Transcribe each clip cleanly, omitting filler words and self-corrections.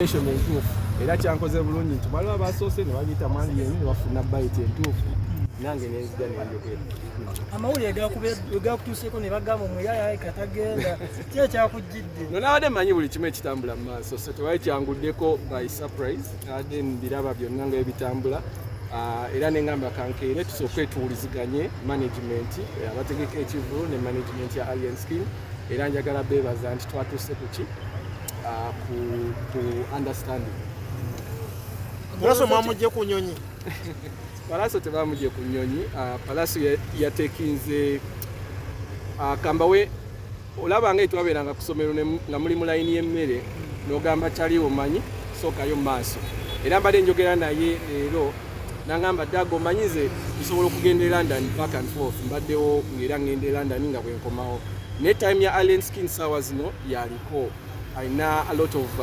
entuufu era kyankoze bulungi nti baliwo abasoose ne bagiyita Alien ne bafuna bayiti entuufu nange nenzija nenjogera amawulire gakutuuseeko ne bagamba omuyaya katagenda ki ekyakujjidde no nabadde mmanyi buli kimu ekitambula mu maaso so tewali kyanguddeko by surprise nabadde mbiraba byonna nga ebitambula era nengamba kankeere tusooke tuwuliziganye management abategeka ekivulu ne management ya Alien Skin era njagala beebaza nti twatuuse kuki ku understanding. Pallaso Bamugye Kunyonyi. Pallaso Bamugye Kunyonyi. Pallaso yatekinze kambawe olaba nga itwaberanga kusomero nga muli mu line y'emmere n'ogamba kyali omanyi sookayo maaso. Era mbadde njogera naye leero nangamba ddago omanyize nsobola okugenda e London back and forth mbaddewo ng'era ngenda e London nga bwe nkomawo. Ne time ya Alien Skin sawa zino yaliko. Aina a lot of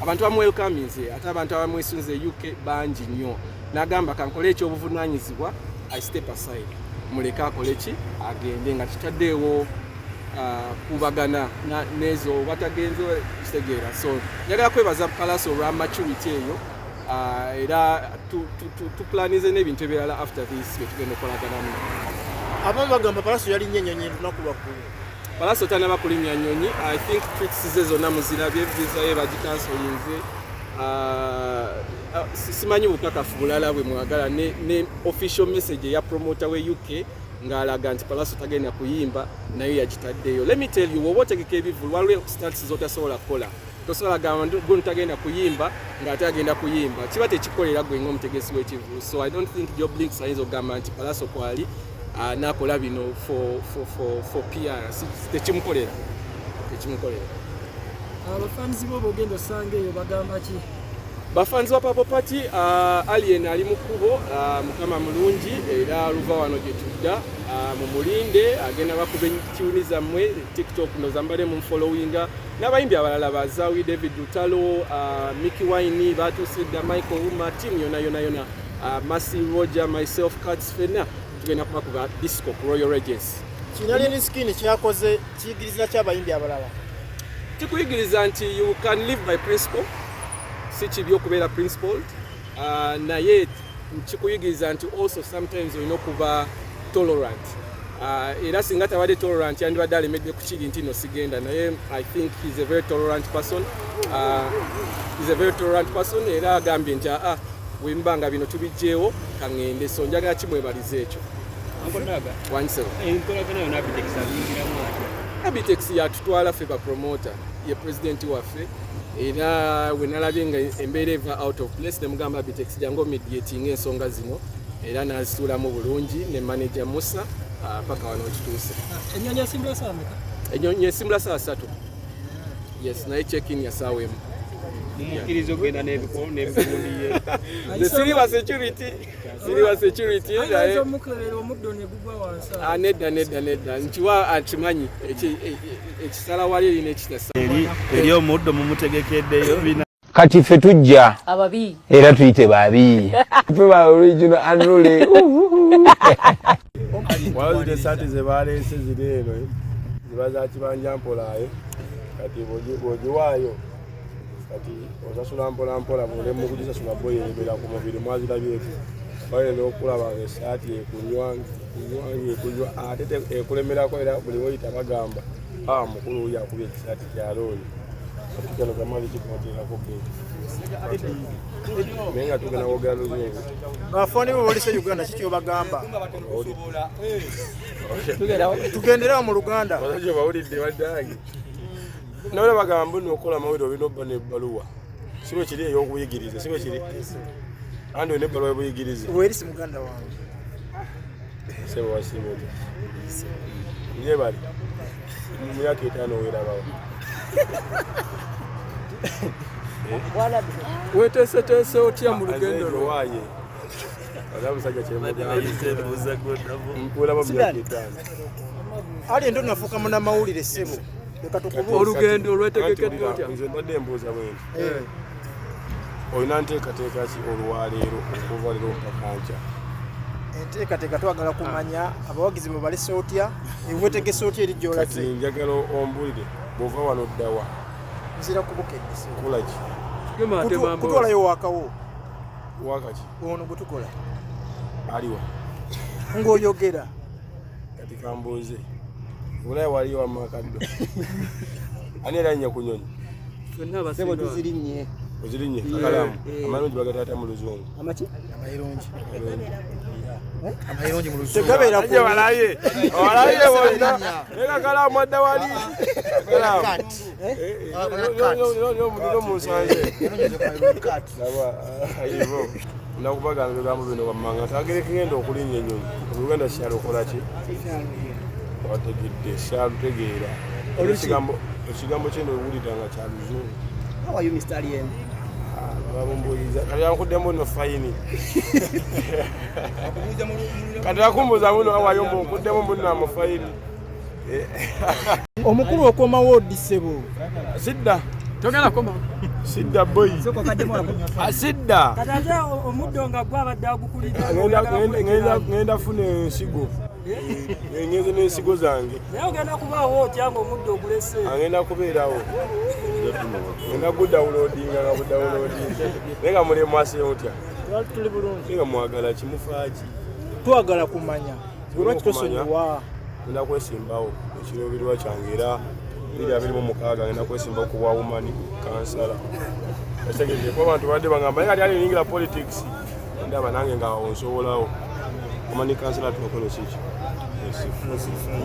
abantu bamwelkaminze ate abantu abamwesunze UK bangi nnyo nagamba kankole ekyobuvunanyizibwa I step aside muleka akole ki agende nga kitaddeewo kubagana nezo batagenze kitegeera so njagala kwebaza Pallaso olwa maturity eyo era tuplanize n'ebintu ebirala after this betugenda okolaganamu abamu bagamba Pallaso yali nnyonyi lunaku lwaggulu Pallaso tanaba kulimya nyonyi. I think tweets ze zonna muzirabye visa ye bagikansolinze. Simanyi bukakafu bulala bwe mwagala ne official message ya promoter we UK ngalaga nti Pallaso tagenda kuyimba nayo yagitaddeyo. Let me tell you wote kekebivulu waliwo stats zotasobola kola. Tosobola gamba guntu tagenda kuyimba ng'ate agenda kuyimba. Kiba tekikolera gwe ng'omutegesi w'ekivulu. So I don't think job links ayinza okugamba nti Pallaso kwali nakola bino for PR tekimukolera abafanzi bo bogendo sange eyo bagamba ki bafanzi ba Purple Party Alien ali mu kkubo mukama mulungi era luva wano gye tudda mumulinde agenda bakube tuni zammwe TikTok nozambale mu followinga n'abayimbi abalala bazawi David Lutalo Mickey Wine batusidda Michael Uma team yona Massey Roger myself Cuts Fena tugenda kubakuba disco Royal Regency. Alien Skin kyakoze kiyigiriza ky'abayimbi abalala. Kikuyigiriza nti you can live by principle. Si kibi okubeera principled. Naye kikuyigiriza nti also sometimes olina okuba tolerant. Era singa tabadde tolerant yandibadde alemedde ku kiri nti no sigenda naye I think he's a very tolerant person. Era agambye nti wembanga bino tubijjeewo kangende so njagala kimwebaliza ekyo ankonaga wansero enkolagana yona Abitex yatutwala ffe ba promoter ye president waffe era wenalabye nga embeera eva out of place nemugamba Abitex jango mediating ensonga zino era nazitulamu bulungi ne manager Musa paka wano kituuse ennyonyi esimbula saa meka ennyonyi esimbula saa 3 yes naye check-in ya saa wemu mukirizo genda n'ebikundiye the serious security ayo mukolera omuddo ne gugwa wansa nedda nkiwa akimanyi ekisala wali erina ekitasa eri omuddo mumutegekeddeyo bina kati ffe tujja ababi era tuyite babi ffe ba original unruly wazide sati ze baleese ziri eno ziba za kibanja mpolaayo kati bwogiwaayo kati osasula mpola bule mukujisasula boyerebera ku mubiri mwazirabyeko bayina okulaba esaati ekunywa ate ekulemerako era buli woyita bagamba mukulu oyo akubye ekisaati kya looni kano gamali kikumateekako naye nga tugenda kwogera luzungu bafoni bo bolise Uganda kiki obagamba tugenderawo mu Luganda oyo bawulidde baddange nabale bagamba nokola amawulire olina obba n'ebbaluwa siwe kiri ey'okuyigiriza siwe kiri andi olina ebbaluwa y'obuyigiriza werisi muganda wange sebo wasiimete ye bali mu myaka 5 weerabawo weteeseteese otya mu lugendo lwo waaye omusajja kyemugambulamu myaka 5 ali ento nafuuka munnamawulire ssebo olugendo lwetegekeddwa otya nze mbadde embuuza bwenti olina nteekateeka ki olwaleero okuva leero mpaka nkya enteekateeka twagala kumanya abawagizi bwe balese otya wetegese otya eri gy'olaze kati njagala ombulire bw'ova wano ddawa nzira kubukedde kulaki kutwalayo wakawo wakati ono gutukola aliwa ng'oyogera kati kambuuze olayo waliwo amakaddo ani era nnyo Kunyonyi sebo tuzirinnye ozirinnye akalaamu amayirungi bagatata mu luzungu amaki amayirungi mu luzungu tegabeera ku walaye wonna eka kalaamu adda wali kalaamu musanze ivo nakubagana ebigambo bino wammanga tagere kigenda okulinnya ennyonyi oluganda kyalokola ki wategedde kyalutegeera ekigambo kyeno owulira nga kya luzungu babumbuliza kati yankuddemu no fayini kati yakumbuza muno awayomba onkuddemu munaamu fayini omukulu okomawo odisebo sidda sidda boy sidda kataje omuddo nga gwabadde agukulira ngenda funa ensigo ngeze n'ensigo zange naye ogenda kubaawo otya nga omuddo ogulese agenda kubeerawo ngenda gudawulodinga nga budawulodinga naye nga mulemu ase otya tuli bulungi nga mwagala kimufaaki twagala kumanya lwaki tosonyiwa ngenda kwesimbawo ekiruubirirwa kyange era 2026 ngenda kwesimbawo ku bwawumani kansala etegedde kuba abantu badde bagamba naye kati ali ningira politics ndaba nange nga onsobolawo omani kansala tubakweno siki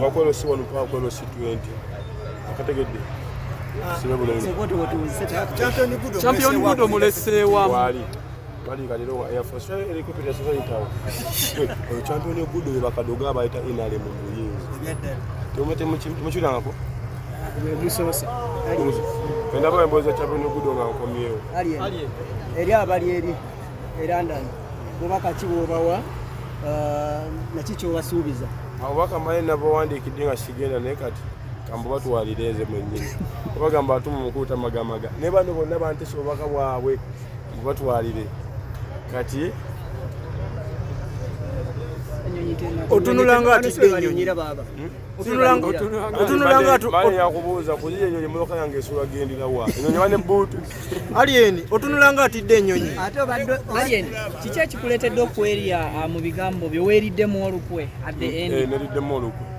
bakweno si wano twakweno si 20 akategedde sibe bulungi champion budo mulesewa bali kalero wa Air Force helicopter sasa itawo champion budo bakadoga abayita inale mu buyinzi tumete muchira ngako ebisose penda ba mboza champion budo nga nkomyewo eri abali eri London bobaka kibobawa nakikyo wasuubiza abo bakamanye nabo wandikidde nga sigenda naye kati kambo batwalireze mwennyini bagamba atumu mukuta magamaga ne bano bonna bantese obubaka bwabwe batwalire kati otunulanga ati bali yakubuuza kuziye ennyonyi emotoka yange esula gendera wa ennyonyi wane buutu alieni otunulanga atidde ennyonyi ate obadde alieni kiki ekikuleetedde okwerya mu bigambo byo weeriddemu olukwe at the end neriddemu olukwe